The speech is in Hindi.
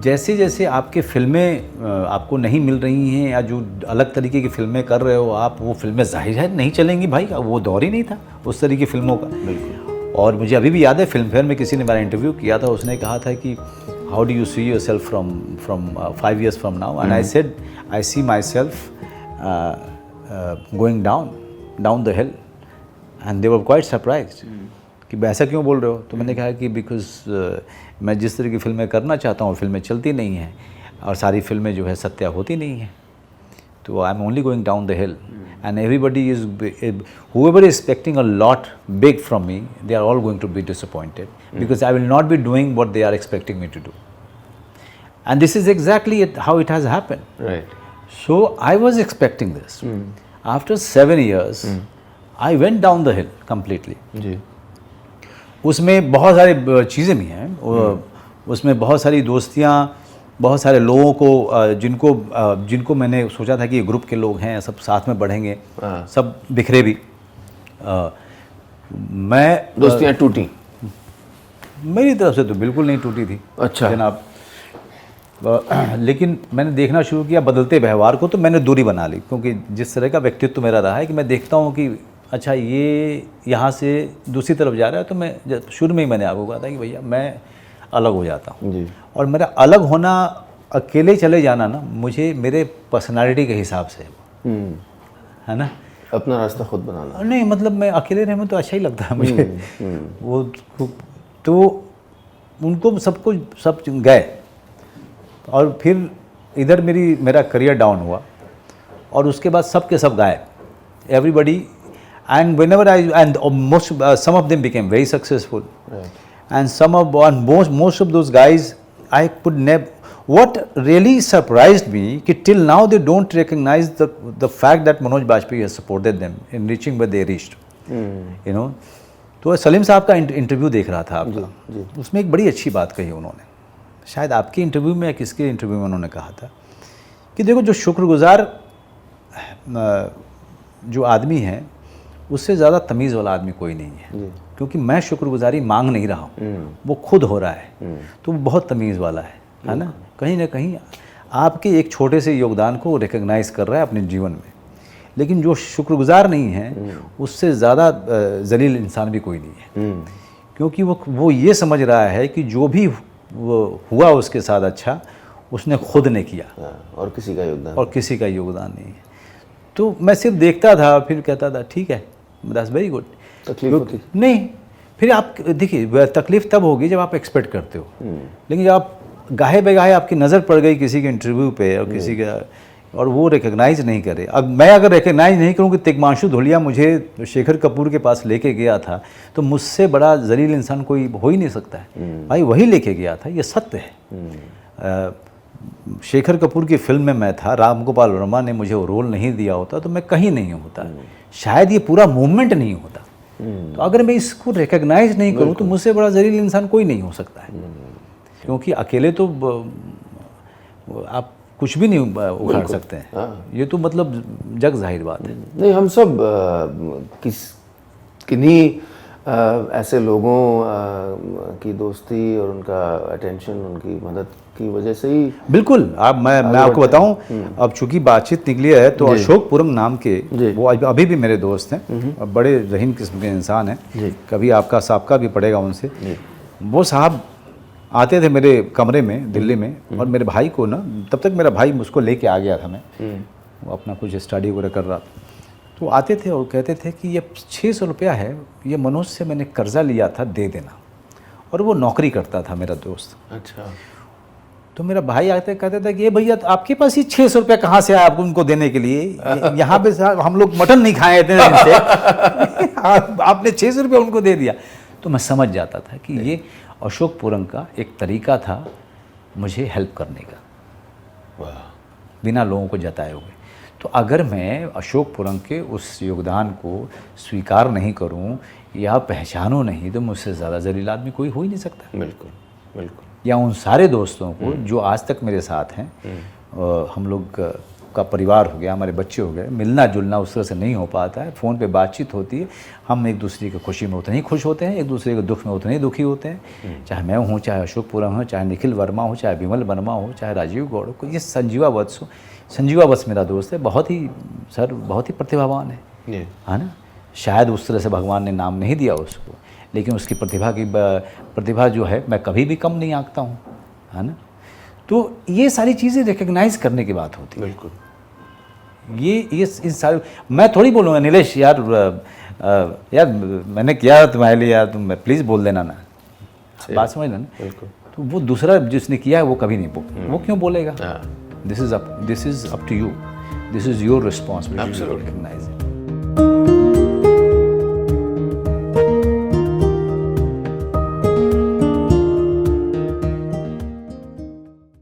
जैसे जैसे आपके फिल्में आपको नहीं मिल रही हैं या जो अलग तरीके की फिल्में कर रहे हो आप, वो फिल्में जाहिर है नहीं चलेंगी भाई, वो दौर ही नहीं था उस तरीके की फिल्मों का। बिल्कुल। और मुझे अभी भी याद है फिल्म फेयर में किसी ने मेरा इंटरव्यू किया था, उसने कहा था कि how do you see yourself from 5 years from now, and I said I see myself going down the hill, and they were quite surprised कि ऐसा क्यों बोल रहे हो। तो मैंने कहा कि बिकॉज मैं जिस तरह की फिल्में करना चाहता हूँ फिल्में चलती नहीं हैं, और सारी फिल्में जो है सत्या होती नहीं हैं, तो I am only going down the hill, and everybody is whoever is expecting a lot big from me, they are all going to be disappointed because I will not be doing what they are expecting me to do. And this is exactly how it has happened. Right. So I was expecting this. After 7 years, I went down the hill completely. जी। उसमें बहुत सारी चीज़ें भी हैं, उसमें बहुत सारी दोस्तियाँ, बहुत सारे लोगों को जिनको मैंने सोचा था कि ये ग्रुप के लोग हैं, सब साथ में बढ़ेंगे, सब बिखरे भी। मैं दोस्तियाँ टूटी? मेरी तरफ से तो बिल्कुल नहीं टूटी थी। अच्छा जनाब, लेकिन मैंने देखना शुरू किया बदलते व्यवहार को, तो मैंने दूरी बना ली, क्योंकि जिस तरह का व्यक्तित्व मेरा रहा है कि मैं देखता हूँ कि अच्छा ये यहाँ से दूसरी तरफ जा रहा है, तो मैं शुरू में ही मैंने आपको कहा था कि भैया मैं अलग हो जाता हूँ जी। और मेरा अलग होना, अकेले चले जाना ना, मुझे मेरे पर्सनालिटी के हिसाब से है ना, अपना रास्ता खुद बनाना। नहीं मतलब मैं अकेले रहने में तो अच्छा ही लगता है मुझे। वो तो उनको सब गए, और फिर इधर मेरा करियर डाउन हुआ, और उसके बाद सब के सब गायब, everybody, and whenever and some of them became very successful, right. And most of those guys I could never. What really surprised me कि till now they don't recognize the fact that Manoj Bajpayee has supported them in reaching where they reached. You know, तो सलीम साहब का इंटरव्यू देख रहा था आपका, उसमें एक बड़ी अच्छी बात कही उन्होंने, शायद आपके इंटरव्यू में या किसके इंटरव्यू में उन्होंने कहा था कि देखो जो शुक्रगुजार जो आदमी है उससे ज़्यादा तमीज़ वाला आदमी कोई नहीं है, क्योंकि मैं शुक्रगुजारी मांग नहीं रहा हूँ, वो खुद हो रहा है, तो वो बहुत तमीज़ वाला है ना, कहीं ना कहीं आपके एक छोटे से योगदान को रिकग्नाइज़ कर रहा है अपने जीवन में। लेकिन जो शुक्रगुजार नहीं है उससे ज़्यादा जलील इंसान भी कोई नहीं है, क्योंकि वो ये समझ रहा है कि जो भी हुआ उसके साथ अच्छा उसने खुद ने किया, और किसी का योगदान नहीं है। तो मैं सिर्फ देखता था, फिर कहता था ठीक है, दैट्स वेरी गुड। तकलीफ होती नहीं, फिर आप देखिए तकलीफ तब होगी जब आप एक्सपेक्ट करते हो, लेकिन जब आप गाहे बेगाहे आपकी नज़र पड़ गई किसी के इंटरव्यू पे और किसी का, और वो रिकग्नाइज नहीं करे। अब मैं अगर रिकग्नाइज नहीं करूँ कि तिग्मांशु धूलिया मुझे शेखर कपूर के पास लेके गया था, तो मुझसे बड़ा जलील इंसान कोई हो ही नहीं सकता है भाई, वही लेके गया था, ये सत्य है। शेखर कपूर की फिल्म में मैं था, राम गोपाल वर्मा ने मुझे वो रोल नहीं दिया होता तो मैं कहीं नहीं होता, शायद ये पूरा मूवमेंट नहीं होता। तो अगर मैं इसको रिकग्नाइज नहीं करूँ तो मुझसे बड़ा जलील इंसान कोई नहीं हो सकता है, क्योंकि अकेले तो आप कुछ भी नहीं उखाड़ सकते हैं। ये तो मतलब जग जाहिर बात है। नहीं, हम सब किन्हीं ऐसे लोगों की दोस्ती और उनका अटेंशन, उनकी मदद की वजह से ही बिल्कुल। अब मैं आपको बताऊं, अब चूंकि बातचीत निकली है तो अशोक पुरम नाम के वो अभी भी मेरे दोस्त हैं, बड़े रहीम किस्म के इंसान हैं, कभी आपका साबका भी पड़ेगा उनसे। वो साहब आते थे मेरे कमरे में दिल्ली में, और मेरे भाई को ना, तब तक मेरा भाई मुझको लेके आ गया था, मैं वो अपना कुछ स्टडी वगैरह कर रहा था, तो आते थे और कहते थे कि ये 600 रुपया है, ये मनोज से मैंने कर्जा लिया था, दे देना। और वो नौकरी करता था मेरा दोस्त। अच्छा। तो मेरा भाई आते कहता था कि ये भैया आपके पास ये 600 रुपया कहाँ से आया आपको उनको देने के लिए, यहाँ पे हम लोग मटन नहीं खाए थे आपने 600 रुपया उनको दे दिया। तो मैं समझ जाता था कि ये अशोक पुरम का एक तरीका था मुझे हेल्प करने का, बिना लोगों को जताए हुए। तो अगर मैं अशोक पुरम के उस योगदान को स्वीकार नहीं करूं या पहचानूं नहीं, तो मुझसे ज़्यादा जलील आदमी कोई हो ही नहीं सकता। बिल्कुल बिल्कुल। या उन सारे दोस्तों को जो आज तक मेरे साथ हैं, हम लोग आपका परिवार हो गया, हमारे बच्चे हो गए, मिलना जुलना उस तरह से नहीं हो पाता है, फ़ोन पे बातचीत होती है, हम एक दूसरे की खुशी में उतने ही खुश होते हैं, एक दूसरे के दुख में उतने ही दुखी होते हैं, चाहे मैं हूँ, चाहे अशोक पुरा हो, चाहे निखिल वर्मा हो, चाहे विमल वर्मा हो, चाहे राजीव गौड़ हो, ये संजीवा वत्स हो। संजीवा वत्स मेरा दोस्त है, बहुत ही सर बहुत ही प्रतिभावान है ना। शायद उस तरह से भगवान ने नाम नहीं दिया उसको, लेकिन उसकी प्रतिभा जो है मैं कभी भी कम नहीं आंकता हूँ, है ना। तो ये सारी चीज़ें रिकग्नाइज करने की बात होती है। बिल्कुल। ये इन सारे मैं थोड़ी बोलूँगा नीलेश यार यार मैंने किया तुम्हारे लिए यार, तुम प्लीज़ बोल देना ना, बात समझ लेना। बिल्कुल। तो वो दूसरा जिसने किया है वो कभी नहीं वो क्यों बोलेगा। This is up to you, this is your responsibility to recognise.